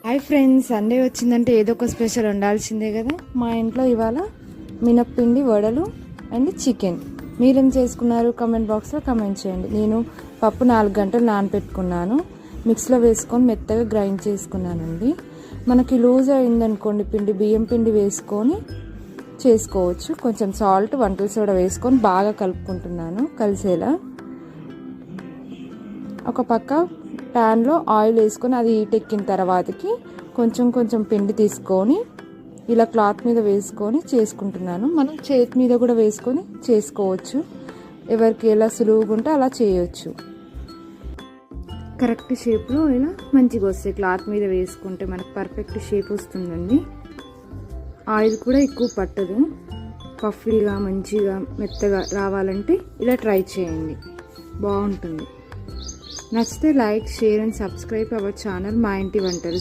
Hi friends, Sunday వచ్చిందంటే ఏదో ఒక స్పెషల్ ఉండాల్సిందే కదా. మా ఇంట్లో ఇవాళ మినప్పిండి వడలు అండ్ చికెన్. మీరేం చేసుకున్నారు కమెంట్ బాక్స్లో కమెంట్ చేయండి. నేను పప్పు 4 గంటలు నానబెట్టుకున్నాను, మిక్స్లో వేసుకొని మెత్తగా గ్రైండ్ చేసుకున్నానండి. మనకి లూజ్ అయిందనుకోండి పిండి, బియ్యం పిండి వేసుకొని చేసుకోవచ్చు. కొంచెం సాల్ట్, వంటల సోడా వేసుకొని బాగా కలుపుకుంటున్నాను కలిసేలా. ఒక పక్క ప్యాన్లో ఆయిల్ వేసుకొని అది హీట్ ఎక్కిన తర్వాతకి కొంచెం కొంచెం పిండి తీసుకొని ఇలా క్లాత్ మీద వేసుకొని చేసుకుంటున్నాను. మనం చేతి మీద కూడా వేసుకొని చేసుకోవచ్చు, ఎవరికి ఎలా సులువుగా ఉంటే అలా చేయొచ్చు. కరెక్ట్ షేప్లో ఇలా మంచిగా వస్తాయి. క్లాత్ మీద వేసుకుంటే మనకు పర్ఫెక్ట్ షేప్ వస్తుందండి. ఆయిల్ కూడా ఎక్కువ పట్టదు. పఫీగా మంచిగా మెత్తగా రావాలంటే ఇలా ట్రై చేయండి, బాగుంటుంది. నచ్చితే like, share and subscribe our channel మా ఇంటి వంటలు.